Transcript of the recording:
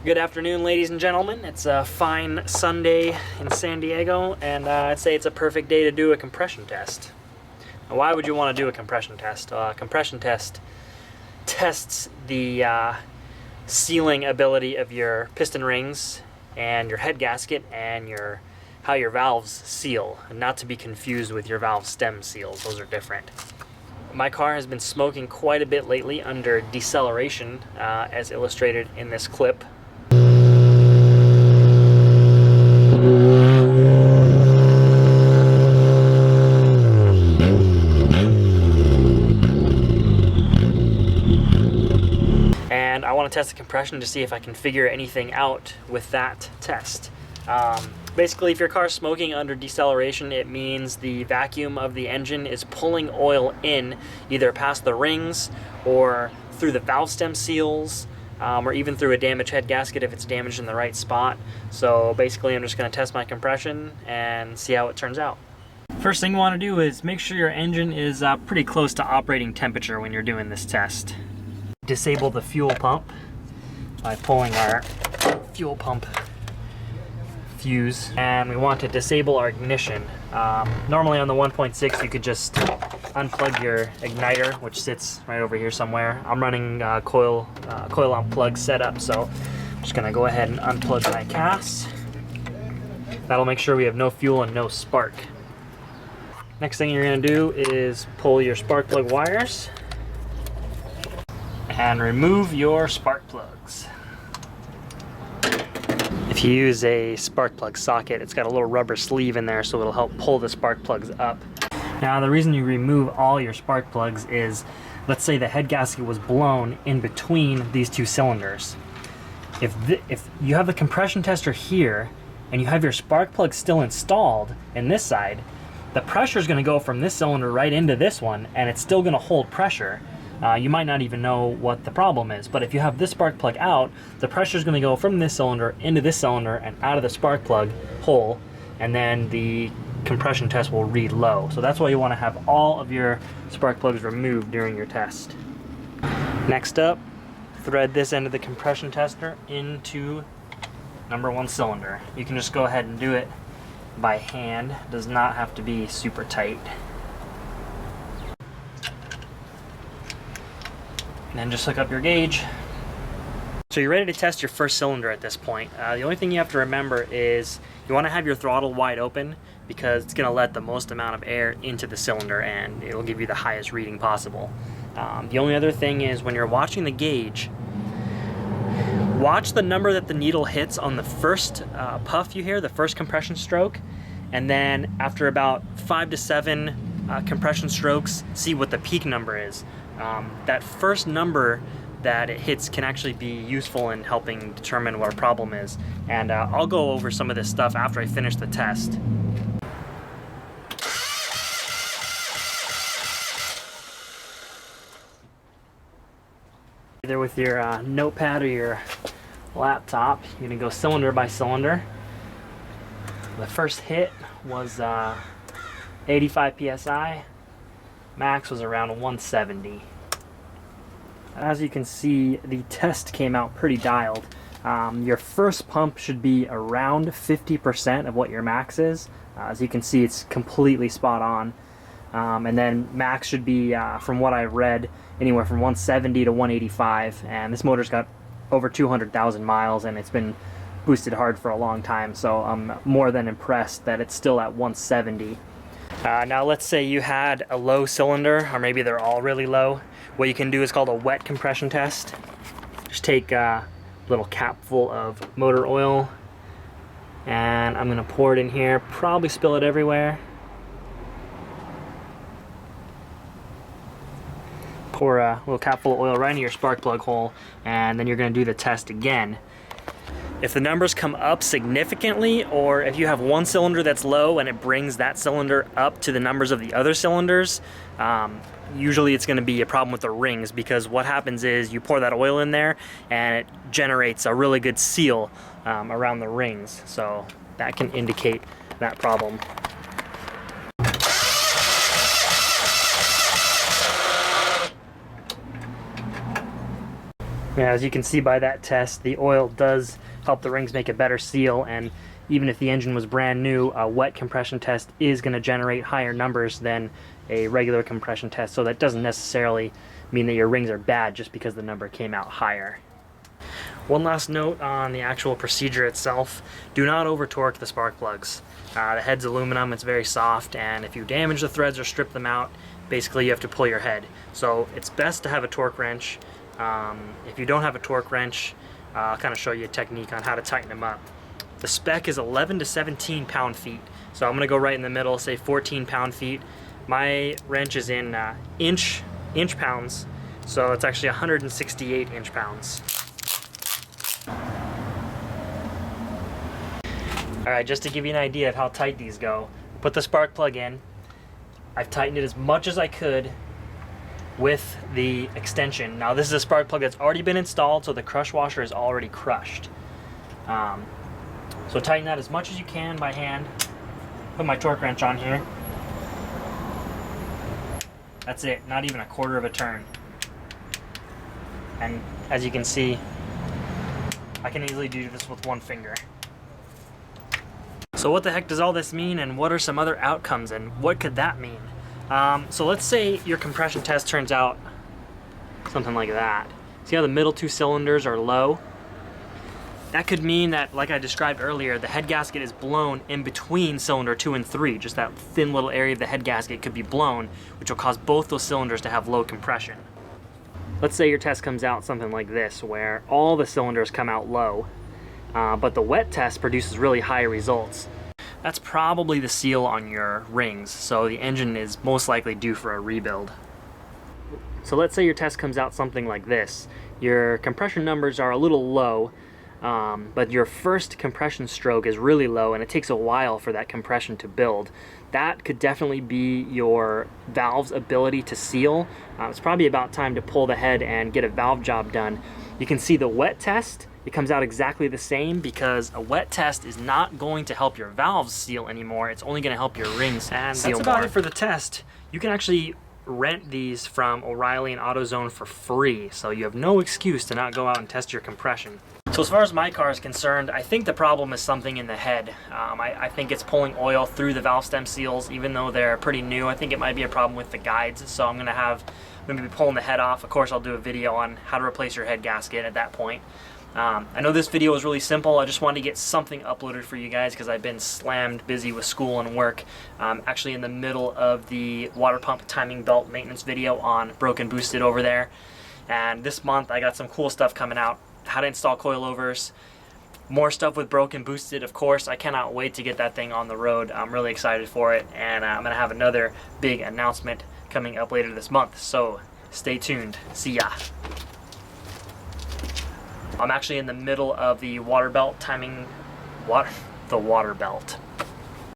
Good afternoon, ladies and gentlemen. It's a fine Sunday in San Diego, and I'd say it's a perfect day to do a compression test. Now, why would you want to do a compression test? A compression test tests the sealing ability of your piston rings and your head gasket and how your valves seal, and not to be confused with your valve stem seals. Those are different. My car has been smoking quite a bit lately under deceleration, as illustrated in this clip. And I want to test the compression to see if I can figure anything out with that test. Basically, if your car's smoking under deceleration, it means the vacuum of the engine is pulling oil in, either past the rings or through the valve stem seals, or even through a damaged head gasket if it's damaged in the right spot. So basically, I'm just going to test my compression and see how it turns out. First thing you want to do is make sure your engine is pretty close to operating temperature when you're doing this test. Disable the fuel pump by pulling our fuel pump fuse, and we want to disable our ignition. Normally on the 1.6 you could just unplug your igniter, which sits right over here somewhere. I'm running coil unplug setup, so I'm just gonna go ahead and unplug my CAS. That'll make sure we have no fuel and no spark. Next thing you're gonna do is pull your spark plug wires and remove your spark plugs. If you use a spark plug socket, it's got a little rubber sleeve in there, so it'll help pull the spark plugs up. Now, the reason you remove all your spark plugs is, let's say the head gasket was blown in between these two cylinders. If you have the compression tester here and you have your spark plug still installed in this side, the pressure is going to go from this cylinder right into this one, and it's still going to hold pressure. You might not even know what the problem is, but if you have this spark plug out, the pressure is going to go from this cylinder into this cylinder and out of the spark plug hole, and then the compression test will read low. So that's why you want to have all of your spark plugs removed during your test. Next up, thread this end of the compression tester into number 1 cylinder. You can just go ahead and do it by hand. It does not have to be super tight. And then just hook up your gauge. So you're ready to test your first cylinder at this point. The only thing you have to remember is you want to have your throttle wide open, because it's going to let the most amount of air into the cylinder and it'll give you the highest reading possible. The only other thing is, when you're watching the gauge, watch the number that the needle hits on the first puff you hear, the first compression stroke, and then after about 5 to 7 compression strokes, see what the peak number is. That first number that it hits can actually be useful in helping determine what our problem is. And I'll go over some of this stuff after I finish the test. Either with your notepad or your laptop, you're gonna go cylinder by cylinder. The first hit was 85 psi. Max was around 170. As you can see, the test came out pretty dialed. Your first pump should be around 50% of what your max is. As you can see, it's completely spot on. And then max should be, from what I read, anywhere from 170 to 185. And this motor's got over 200,000 miles, and it's been boosted hard for a long time. So I'm more than impressed that it's still at 170. Now let's say you had a low cylinder, or maybe they're all really low. What you can do is called a wet compression test. Just take a little cap full of motor oil, and I'm gonna pour it in here, probably spill it everywhere. Pour a little cap full of oil right into your spark plug hole, and then you're gonna do the test again. If the numbers come up significantly, or if you have one cylinder that's low and it brings that cylinder up to the numbers of the other cylinders, usually it's going to be a problem with the rings, because what happens is you pour that oil in there and it generates a really good seal around the rings. So that can indicate that problem. Yeah, as you can see by that test, the oil does help the rings make a better seal, and even if the engine was brand new, a wet compression test is going to generate higher numbers than a regular compression test, so that doesn't necessarily mean that your rings are bad just because the number came out higher. One last note on the actual procedure itself: do not over torque the spark plugs. The head's aluminum, it's very soft, and if you damage the threads or strip them out, basically you have to pull your head. So it's best to have a torque wrench. If you don't have a torque wrench, I'll kind of show you a technique on how to tighten them up. The spec is 11 to 17 pound-feet, so I'm going to go right in the middle, say 14 pound-feet. My wrench is in inch pounds, so it's actually 168 inch-pounds. Alright, just to give you an idea of how tight these go, put the spark plug in. I've tightened it as much as I could with the extension. Now this is a spark plug that's already been installed, so the crush washer is already crushed. So tighten that as much as you can by hand. Put my torque wrench on here. That's it, not even a quarter of a turn. And as you can see, I can easily do this with one finger. So what the heck does all this mean, and what are some other outcomes, and what could that mean? So let's say your compression test turns out something like that. See how the middle two cylinders are low? That could mean that, like I described earlier, the head gasket is blown in between cylinder 2 and 3. Just that thin little area of the head gasket could be blown, which will cause both those cylinders to have low compression. Let's say your test comes out something like this, where all the cylinders come out low, but the wet test produces really high results. That's probably the seal on your rings, so the engine is most likely due for a rebuild. So let's say your test comes out something like this. Your compression numbers are a little low, but your first compression stroke is really low, and it takes a while for that compression to build. That could definitely be your valve's ability to seal. It's probably about time to pull the head and get a valve job done. You can see the wet test, it comes out exactly the same, because a wet test is not going to help your valves seal anymore. It's only going to help your rings seal more. That's about it for the test. You can actually rent these from O'Reilly and AutoZone for free, so you have no excuse to not go out and test your compression. So as far as my car is concerned, I think the problem is something in the head. I think it's pulling oil through the valve stem seals, even though they're pretty new. I think it might be a problem with the guides, so I'm gonna be pulling the head off. Of course, I'll do a video on how to replace your head gasket at that point. I know this video was really simple. I just wanted to get something uploaded for you guys because I've been slammed busy with school and work. Actually in the middle of the water pump timing belt maintenance video on Broken Boosted over there. And this month I got some cool stuff coming out. How to install coilovers, more stuff with Broken Boosted, of course. I cannot wait to get that thing on the road. I'm really excited for it, and I'm going to have another big announcement coming up later this month, so stay tuned. See ya. I'm actually in the middle of the water belt timing, the water belt.